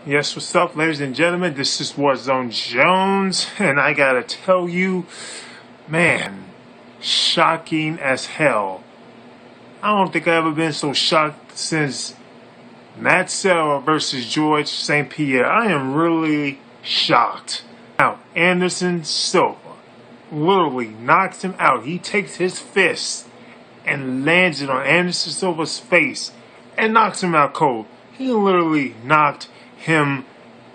Yes, what's up, ladies and gentlemen? This is Warzone Jones, and I gotta tell you, man, shocking as hell. I don't think I've ever been so shocked since Matt Serra versus George St. Pierre. I am really shocked. Now, Anderson Silva literally knocks him out. He takes his fist and lands it on Anderson Silva's face and knocks him out cold. He literally knocked him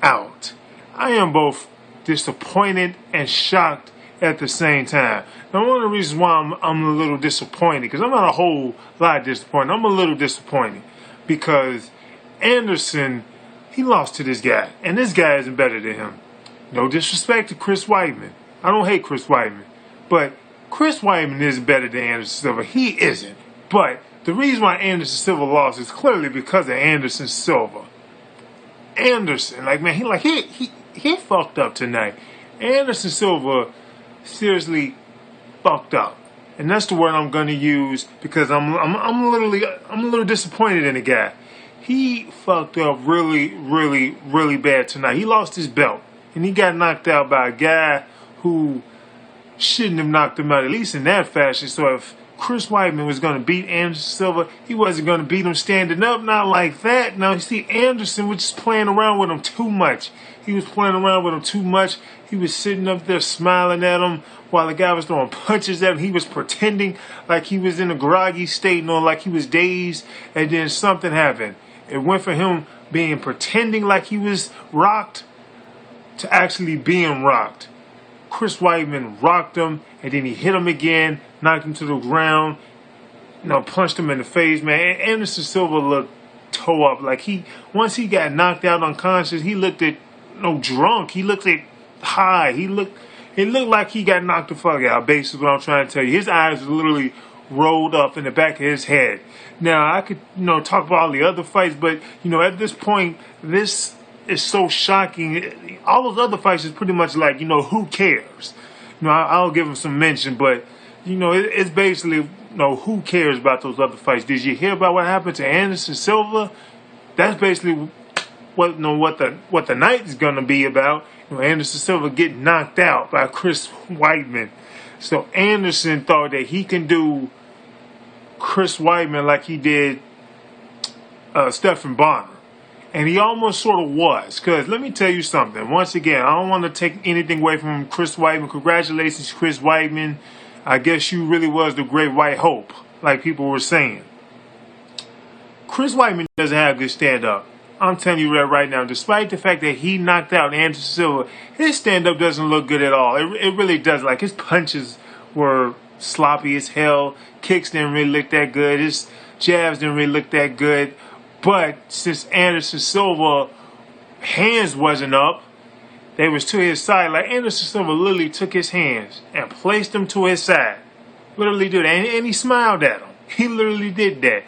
out. I am both disappointed and shocked at the same time. Now, one of the reasons why I'm a little disappointed, because I'm not a whole lot disappointed. I'm a little disappointed because Anderson, he lost to this guy, and this guy isn't better than him. No disrespect to Chris Weidman. I don't hate Chris Weidman, but Chris Weidman isn't better than Anderson Silva. He isn't. But the reason why Anderson Silva lost is clearly because of Anderson Silva. Anderson, he fucked up tonight. Anderson Silva seriously fucked up, and that's the word I'm gonna use because I'm a little disappointed in the guy. He fucked up really bad tonight. He lost his belt, and he got knocked out by a guy who shouldn't have knocked him out, at least in that fashion. So if Chris Weidman was going to beat Anderson Silva, he wasn't going to beat him standing up, not like that. Now, you see, Anderson was just playing around with him too much. He was playing around with him too much. He was sitting up there smiling at him while the guy was throwing punches at him. He was pretending like he was in a groggy state, like he was dazed, and then something happened. It went from him pretending like he was rocked to actually being rocked. Chris Weidman rocked him, and then he hit him again, knocked him to the ground, punched him in the face, man. Anderson Silva looked toe up. Once he got knocked out unconscious, he looked drunk. He looked high. It looked like he got knocked the fuck out, basically what I'm trying to tell you. His eyes were literally rolled up in the back of his head. Now, I could, talk about all the other fights, but, at this point, this is so shocking. All those other fights is pretty much like, who cares? I'll give him some mention, but, it's basically, who cares about those other fights? Did you hear about what happened to Anderson Silva? That's basically what the night is going to be about. Anderson Silva getting knocked out by Chris Weidman. So Anderson thought that he can do Chris Weidman like he did Stephen Bonner. And he almost sort of was. Because let me tell you something. Once again, I don't want to take anything away from Chris Weidman. Congratulations, Chris Weidman. I guess you really was the great white hope, like people were saying. Chris Weidman doesn't have good stand-up. I'm telling you that right now. Despite the fact that he knocked out Anderson Silva, his stand-up doesn't look good at all. It really does. His punches were sloppy as hell. Kicks didn't really look that good. His jabs didn't really look that good. But since Anderson Silva hands wasn't up, they was to his side. Anderson Silva literally took his hands and placed them to his side. Literally did that. And he smiled at him. He literally did that.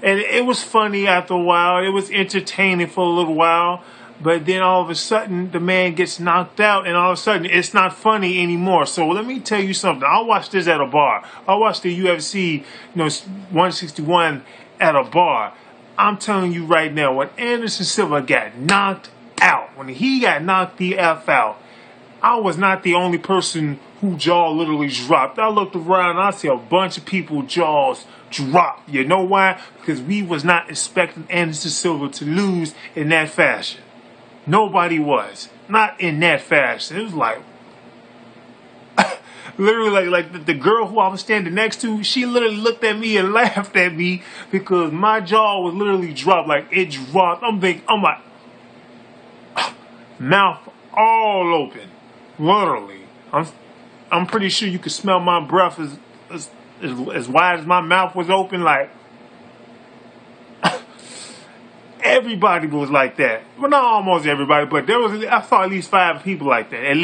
And it was funny after a while. It was entertaining for a little while. But then all of a sudden, the man gets knocked out. And all of a sudden, it's not funny anymore. So let me tell you something. I watched this at a bar. I watched the UFC 161 at a bar. I'm telling you right now, when Anderson Silva got knocked out, when he got knocked the F out, I was not the only person whose jaw literally dropped. I looked around and I see a bunch of people's jaws drop. You know why? Because we was not expecting Anderson Silva to lose in that fashion. Nobody was. Not in that fashion. It was like, literally like the girl who I was standing next to, she literally looked at me and laughed at me because my jaw was literally dropped. It dropped. I'm like, mouth all open. Literally. I'm pretty sure you could smell my breath as wide as my mouth was open. Everybody was like that. Well, not almost everybody, but I saw at least 5 people like that. At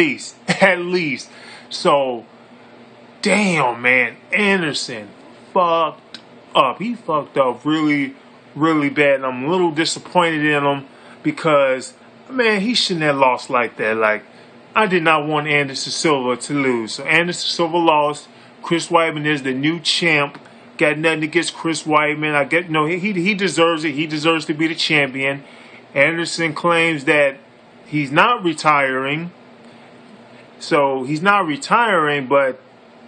least. So, damn, man. Anderson fucked up. He fucked up really bad. And I'm a little disappointed in him because, man, he shouldn't have lost like that. I did not want Anderson Silva to lose. So Anderson Silva lost. Chris Weidman is the new champ. Got nothing against Chris Weidman. He deserves it. He deserves to be the champion. Anderson claims that he's not retiring. So he's not retiring, but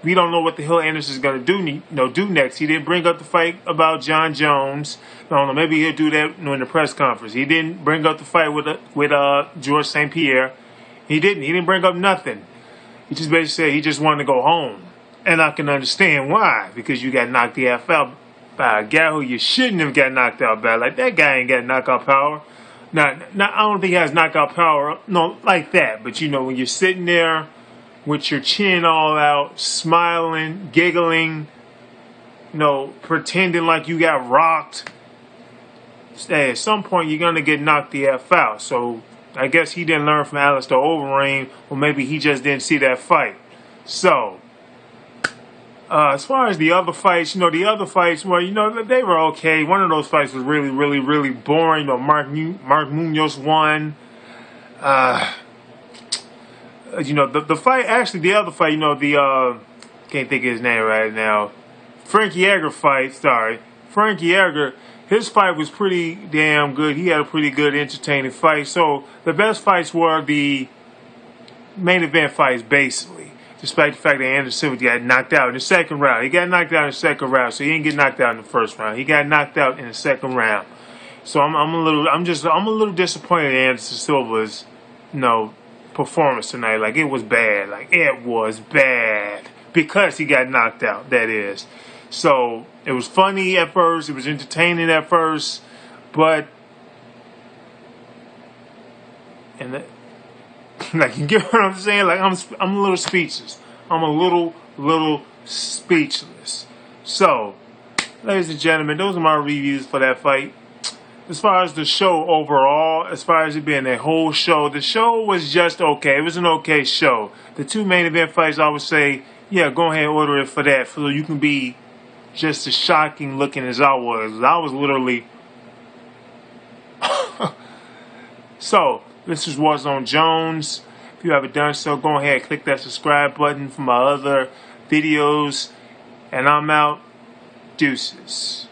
we don't know what the hell Anderson's going to do next. He didn't bring up the fight about John Jones. I don't know. Maybe he'll do that in the press conference. He didn't bring up the fight with George St. Pierre. He didn't. He didn't bring up nothing. He just basically said he just wanted to go home. And I can understand why. Because you got knocked the F out by a guy who you shouldn't have got knocked out by. Like, that guy ain't got knockout power. Now, I don't think he has knockout power, no, like that. But, you know, when you're sitting there with your chin all out, smiling, giggling, you know, pretending like you got rocked, at some point you're going to get knocked the F out. So I guess he didn't learn from Alistair Overeem, or maybe he just didn't see that fight. So, as far as the other fights, well, they were okay. One of those fights was really, really, really boring. You know, Mark Munoz won. The fight, actually, the other fight, can't think of his name right now. Frankie Edgar fight, Frankie Edgar, his fight was pretty damn good. He had a pretty good, entertaining fight. So, the best fights were the main event fights, basically. Despite the fact that Anderson Silva got knocked out in the second round. He got knocked out in the second round, so he didn't get knocked out in the first round. He got knocked out in the second round. So I'm a little disappointed in Anderson Silva's, performance tonight. Like, it was bad. Like, it was bad. Because he got knocked out, that is. So, it was funny at first. It was entertaining at first. But, like, you get what I'm saying? Like, I'm a little speechless. I'm a little speechless. So, ladies and gentlemen, those are my reviews for that fight. As far as the show overall, as far as it being a whole show, the show was just okay. It was an okay show. The two main event fights, I would say, yeah, go ahead and order it for that, so you can be just as shocking looking as I was. I was literally... So, this is Warzone Jones. If you haven't done so, go ahead and click that subscribe button for my other videos. And I'm out. Deuces.